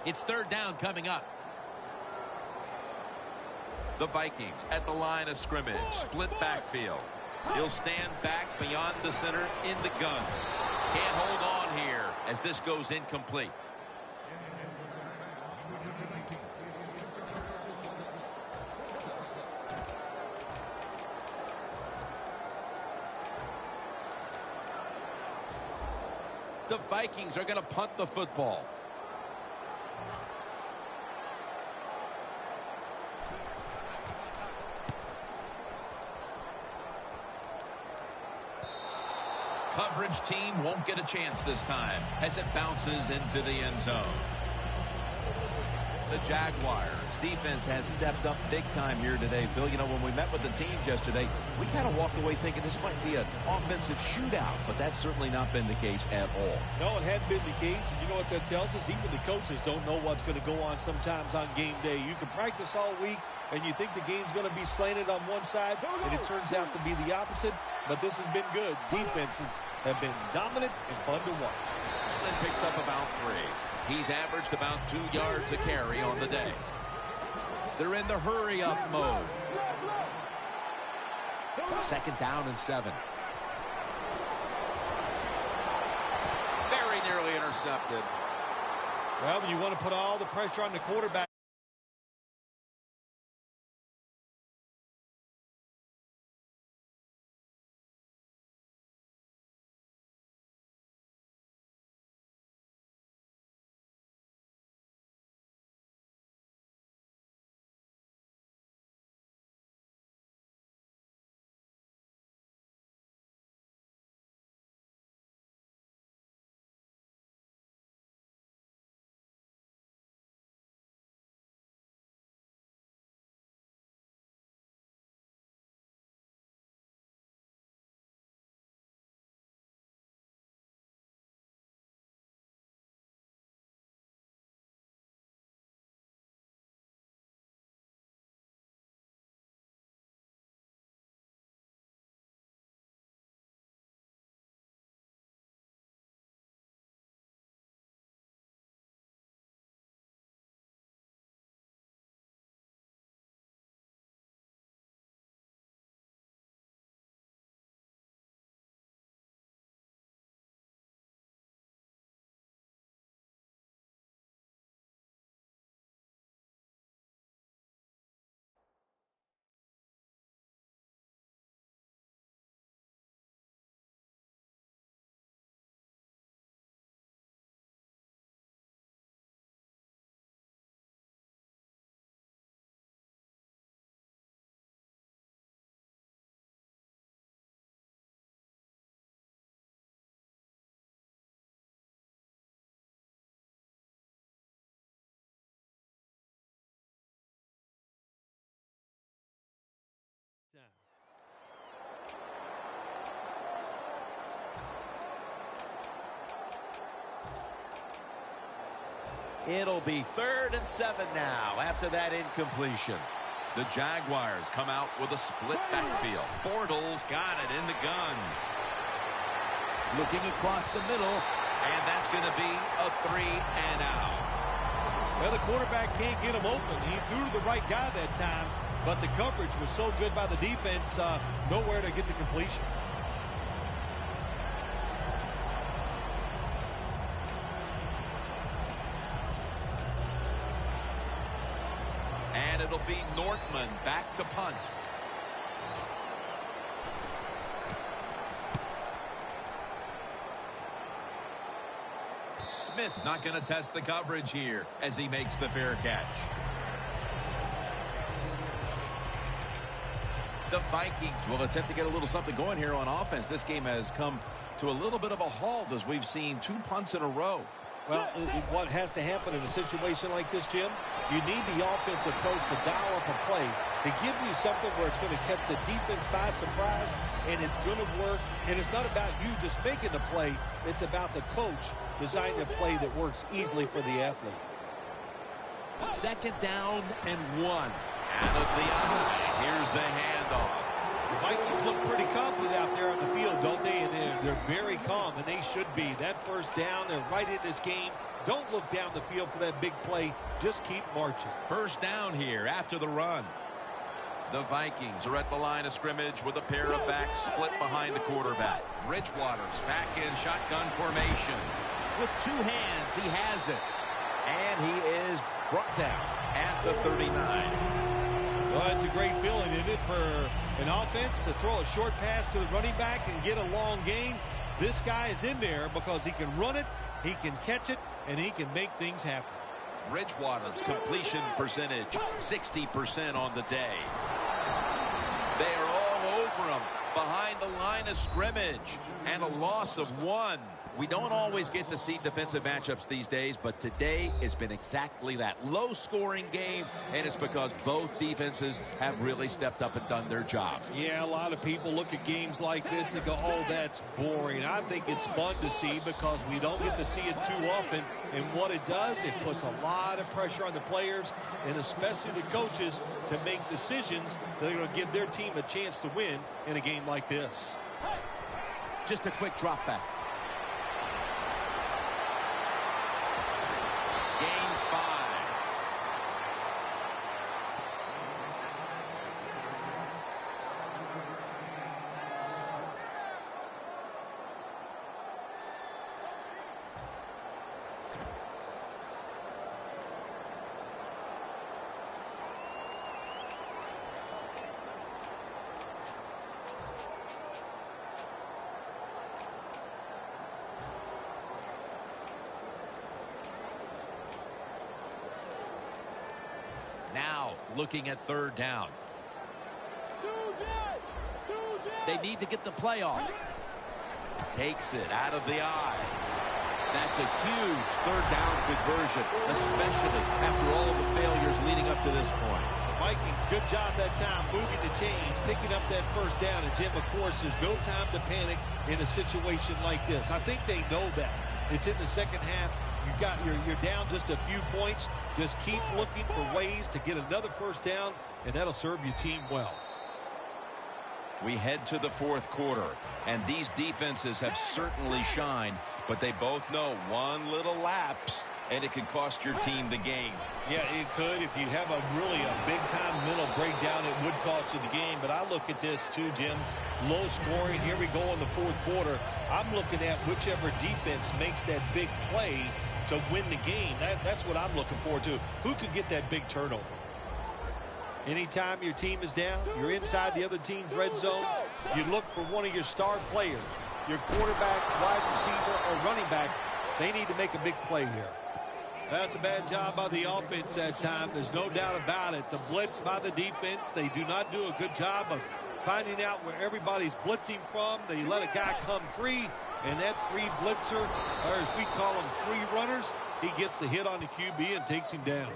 It's third down coming up. The Vikings at the line of scrimmage. Split backfield. He'll stand back beyond the center in the gun. Can't hold on here as this goes incomplete. The Vikings are going to punt the football. Coverage team won't get a chance this time as it bounces into the end zone. The Jaguars defense has stepped up big time here today, Phil. You know, when we met with the teams yesterday, we kind of walked away thinking this might be an offensive shootout, but that's certainly not been the case at all. No, it hadn't been the case. And you know what that tells us? Even the coaches don't know what's going to go on sometimes on game day. You can practice all week, and you think the game's going to be slanted on one side, and it turns out to be the opposite. But this has been good. Defenses have been dominant and fun to watch. And picks up about 3. He's averaged about 2 yards a carry on the day. They're in the hurry-up mode. Second down and 7. Very nearly intercepted. Well, when you want to put all the pressure on the quarterback. It'll be 3rd and 7 now after that incompletion. The Jaguars come out with a split backfield. Bortles got it in the gun. Looking across the middle, and that's going to be a 3 and out. Well, the quarterback can't get him open. He threw to the right guy that time, but the coverage was so good by the defense, nowhere to get the completion. And it'll be Nortman back to punt. Smith's not going to test the coverage here as he makes the fair catch. The Vikings will attempt to get a little something going here on offense. This game has come to a little bit of a halt as we've seen 2 punts in a row. Well, what has to happen in a situation like this, Jim, you need the offensive coach to dial up a play to give you something where it's going to catch the defense by surprise, and it's going to work. And it's not about you just making the play. It's about the coach designing a play that works easily for the athlete. Second down and 1. Out of the eye. Here's the handoff. The Vikings look pretty confident out there on the field, don't they? And they're very calm, and they should be. That first down, they're right in this game. Don't look down the field for that big play. Just keep marching. First down here after the run. The Vikings are at the line of scrimmage with a pair of backs split behind the quarterback. Bridgewater's back in shotgun formation. With two hands, he has it. And he is brought down at the 39. Well, it's a great feeling, isn't it, for an offense to throw a short pass to the running back and get a long gain. This guy is in there because he can run it, he can catch it, and he can make things happen. Bridgewater's completion percentage, 60% on the day. They are all over him behind the line of scrimmage, and a loss of 1. We don't always get to see defensive matchups these days, but today it's been exactly that. Low-scoring game, and it's because both defenses have really stepped up and done their job. Yeah, a lot of people look at games like this and go, oh, that's boring. I think it's fun to see because we don't get to see it too often. And what it does, it puts a lot of pressure on the players and especially the coaches to make decisions that are going to give their team a chance to win in a game like this. Just a quick drop back. Gains 5. Now looking at third down. They need to get the play off. Takes it out of the eye. That's a huge third down conversion, especially after all of the failures leading up to this point. The Vikings, good job that time moving the chains, picking up that first down. And Jim, of course, there's no time to panic in a situation like this. I think they know that. It's in the second half. You're down just a few points. Just keep looking for ways to get another first down, and that'll serve your team well. We head to the fourth quarter, and these defenses have certainly shined, but they both know one little lapse, and it can cost your team the game. Yeah, it could. If you have a big-time mental breakdown, it would cost you the game. But I look at this, too, Jim. Low scoring. Here we go in the fourth quarter. I'm looking at whichever defense makes that big play to win the game. That's what I'm looking forward to. Who could get that big turnover? Anytime your team is down, you're inside the other team's red zone, you look for one of your star players, your quarterback, wide receiver, or running back. They need to make a big play here. That's a bad job by the offense that time. There's no doubt about it. The blitz by the defense, they do not do a good job of finding out where everybody's blitzing from. They let a guy come free, and that free blitzer, or as we call them, free runners, he gets the hit on the QB and takes him down.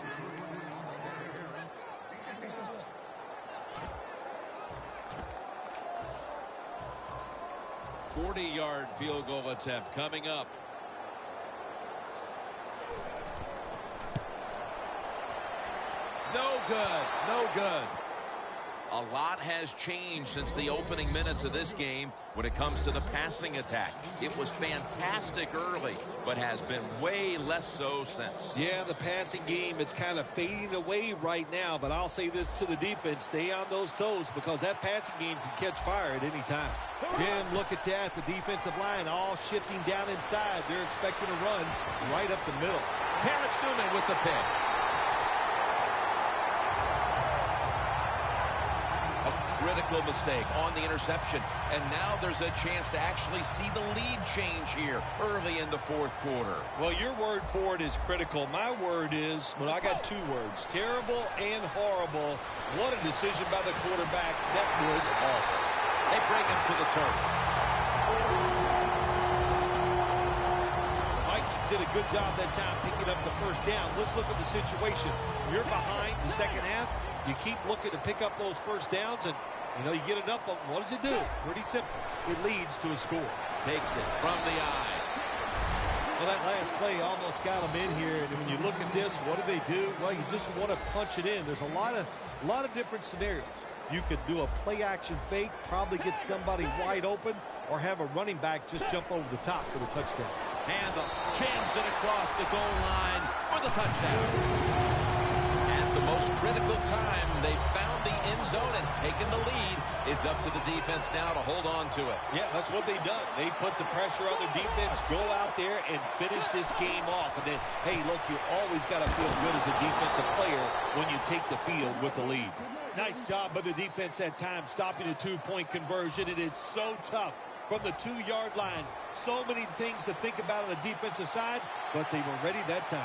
A 40-yard field goal attempt coming up. No good. No good. A lot has changed since the opening minutes of this game when it comes to the passing attack. It was fantastic early, but has been way less so since. Yeah, the passing game, it's kind of fading away right now, but I'll say this to the defense, stay on those toes because that passing game can catch fire at any time. Jim, look at that. The defensive line all shifting down inside. They're expecting a run right up the middle. Terrence Newman with the pick. Critical mistake on the interception, and now there's a chance to actually see the lead change here early in the fourth quarter. Well, your word for it is critical. My word is, well, I got two words, terrible and horrible. What a decision by the quarterback. That was awful. They bring him to the turf. Vikings did a good job that time picking up the first down. Let's look at the situation. You're behind the second half. You keep looking to pick up those first downs, and you get enough of them. What does it do? Pretty simple. It leads to a score. Takes it from the eye. Well, that last play almost got them in here. And when you look at this, what do they do? Well, you just want to punch it in. There's a lot of different scenarios. You could do a play-action fake, probably get somebody wide open, or have a running back just jump over the top for the touchdown. Handle jams it across the goal line for the touchdown. At the most critical time, they found the end zone and taken the lead. It's up to the defense now to hold on to it. Yeah, that's what they've done. They put the pressure on their defense, go out there and finish this game off. And then, hey, look, you always got to feel good as a defensive player when you take the field with the lead. Nice job by the defense that time, stopping a two-point conversion. It is so tough from the 2-yard line. So many things to think about on the defensive side, but they were ready that time.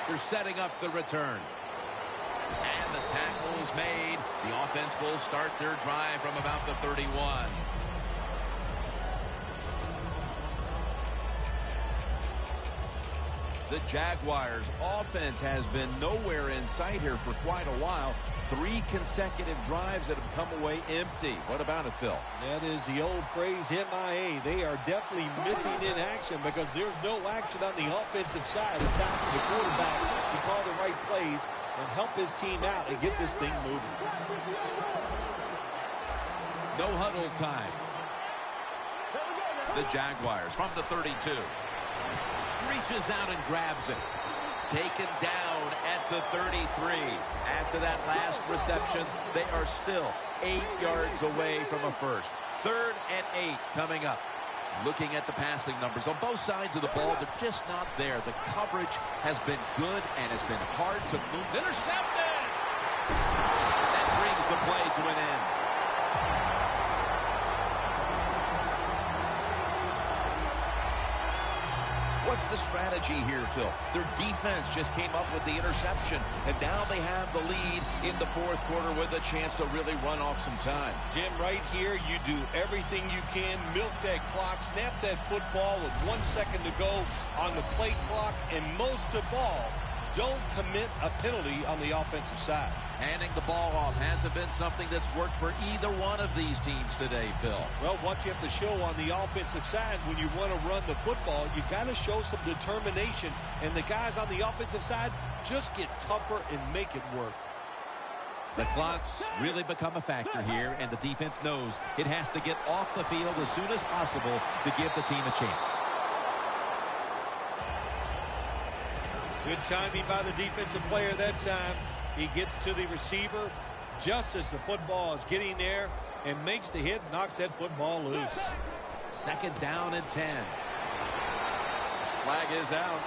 They're setting up the return. And the tackle is made. The offense will start their drive from about the 31. The Jaguars' offense has been nowhere in sight here for quite a while. 3 consecutive drives that have come away empty. What about it, Phil? That is the old phrase, MIA. They are definitely missing in action because there's no action on the offensive side. It's time for the quarterback to call the right plays and help his team out and get this thing moving. No huddle time. The Jaguars from the 32. Reaches out and grabs it. Taken down at the 33. After that last reception, they are still 8 yards away from a first. 3rd and 8 coming up. Looking at the passing numbers on both sides of the ball, they're just not there. The coverage has been good and has been hard to move. Intercepted! That brings the play to an end. What's the strategy here, Phil? Their defense just came up with the interception, and now they have the lead in the 4th quarter with a chance to really run off some time. Jim, right here, you do everything you can, milk that clock, snap that football with 1 second to go on the play clock, and most of all, don't commit a penalty on the offensive side. Handing the ball off hasn't been something that's worked for either one of these teams today, Phil. Well, what you have to show on the offensive side when you want to run the football, you got to show some determination. And the guys on the offensive side just get tougher and make it work. The clock's really become a factor here, and the defense knows it has to get off the field as soon as possible to give the team a chance. Good timing by the defensive player that time. He gets to the receiver just as the football is getting there and makes the hit, knocks that football loose. 2nd down and 10. Flag is out.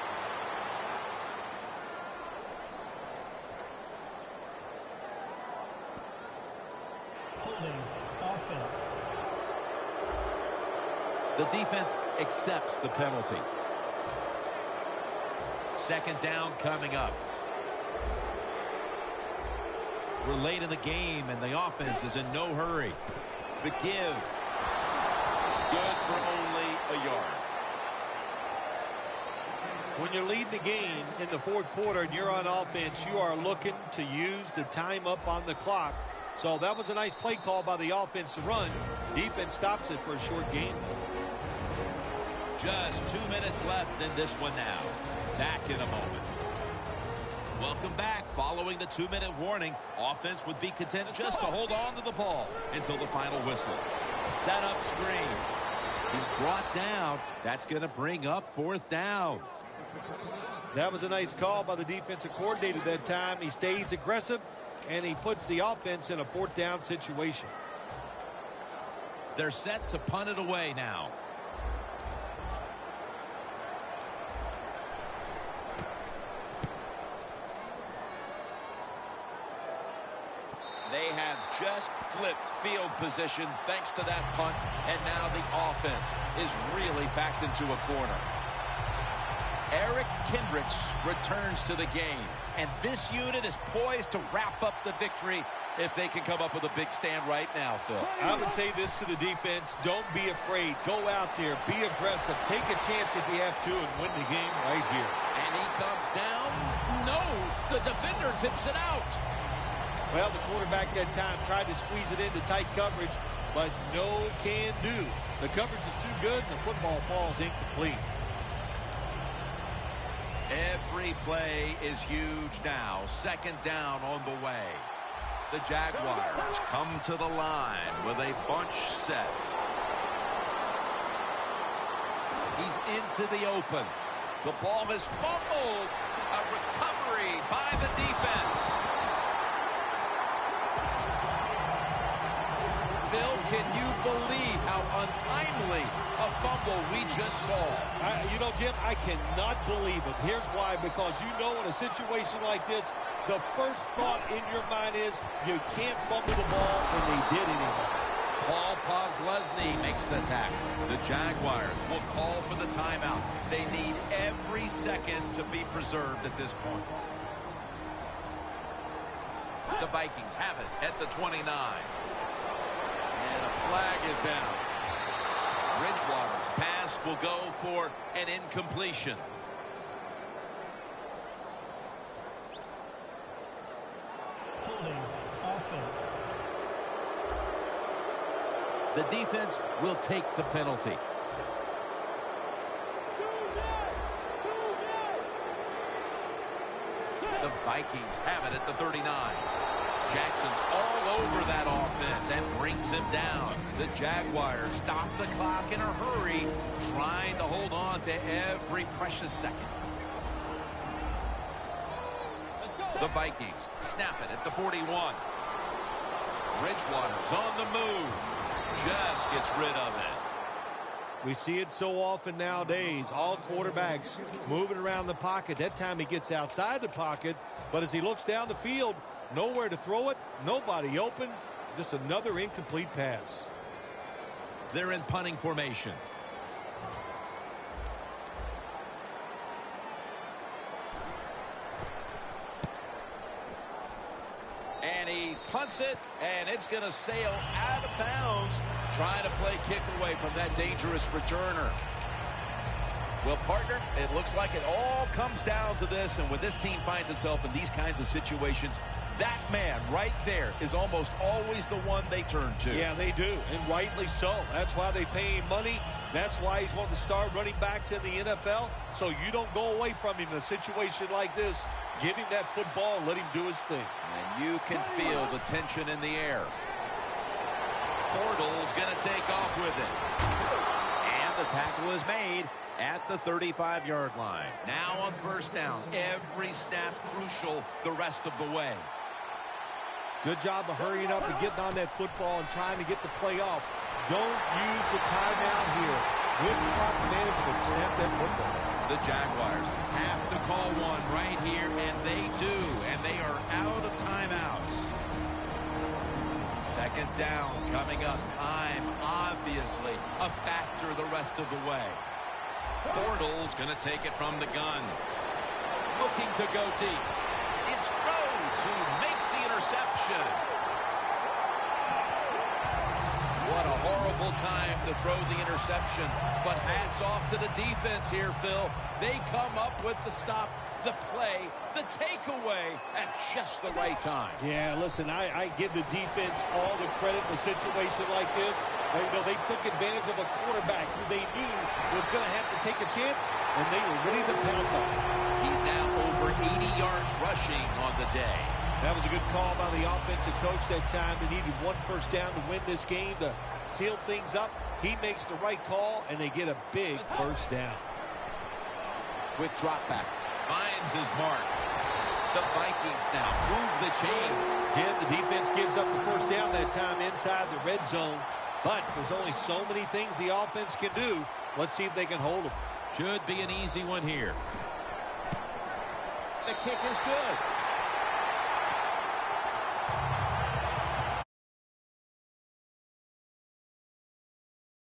Holding offense. The defense accepts the penalty. 2nd down coming up. We're late in the game, and the offense is in no hurry. The give. Good for only a yard. When you're leading the game in the 4th quarter and you're on offense, you are looking to use the time up on the clock. So that was a nice play call by the offense to run. Defense stops it for a short game. Just 2 minutes left in this one now. Back in a moment. Welcome back. Following the 2-minute warning, offense would be content just to hold on to the ball until the final whistle. Set up screen. He's brought down. That's going to bring up 4th down. That was a nice call by the defensive coordinator that time. He stays aggressive, and he puts the offense in a 4th down situation. They're set to punt it away now. They have just flipped field position thanks to that punt, and now the offense is really backed into a corner. Eric Kendricks returns to the game, and this unit is poised to wrap up the victory if they can come up with a big stand right now, Phil. I would say this to the defense: don't be afraid. Go out there, be aggressive, take a chance if you have to, and win the game right here. And he comes down. No, the defender tips it out. Well, the quarterback that time tried to squeeze it into tight coverage, but no can do. The coverage is too good, and the football falls incomplete. Every play is huge now. Second down on the way. The Jaguars come to the line with a bunch set. He's into the open. The ball is fumbled. A recovery by the defense. Phil, can you believe how untimely a fumble we just saw? You know, Jim, I cannot believe it. Here's why. Because you know in a situation like this, the first thought in your mind is you can't fumble the ball, and they did anyway. Paul Postlesny makes the tackle. The Jaguars will call for the timeout. They need every second to be preserved at this point. The Vikings have it at the 29. And a flag is down. Bridgewater's pass will go for an incompletion. Holding offense. The defense will take the penalty. The Vikings have it at the 39. Jackson's all over that offense and brings him down. The Jaguars stop the clock in a hurry, trying to hold on to every precious second. The Vikings snap it at the 41. Bridgewater's on the move. Just gets rid of it. We see it so often nowadays. All quarterbacks moving around the pocket. That time he gets outside the pocket, but as he looks down the field, nowhere to throw it, nobody open, just another incomplete pass. They're in punting formation. And he punts it, and it's going to sail out of bounds, trying to play kick away from that dangerous returner. Well, partner, it looks like it all comes down to this, and when this team finds itself in these kinds of situations, that man right there is almost always the one they turn to. Yeah, they do, and rightly so. That's why they pay him money. That's why he's one of the star running backs in the NFL. So you don't go away from him in a situation like this. Give him that football and let him do his thing. And you can feel the tension in the air. Bortles going to take off with it. And the tackle is made at the 35-yard line. Now on first down, every snap crucial the rest of the way. Good job of hurrying up and getting on that football and trying to get the play off. Don't use the timeout here. Good clock management. Snap that football. The Jaguars have to call one right here, and they do, and they are out of timeouts. Second down coming up. Time, obviously, a factor the rest of the way. Bortles going to take it from the gun. Looking to go deep. It's Rhodes who makes the interception. What a horrible time to throw the interception. But hats off to the defense here, Phil. They come up with the stop, the play, the takeaway at just the right time. Yeah, listen, I give the defense all the credit in a situation like this. They took advantage of a quarterback who they knew was going to have to take a chance, and they were ready to pounce on him. He's now over 80 yards rushing on the day. That was a good call by the offensive coach that time. They needed one first down to win this game to seal things up. He makes the right call, and they get a big first down. Quick drop back. Finds his mark. The Vikings now move the chains. Jim, the defense gives up the first down that time inside the red zone. But there's only so many things the offense can do. Let's see if they can hold them. Should be an easy one here. The kick is good.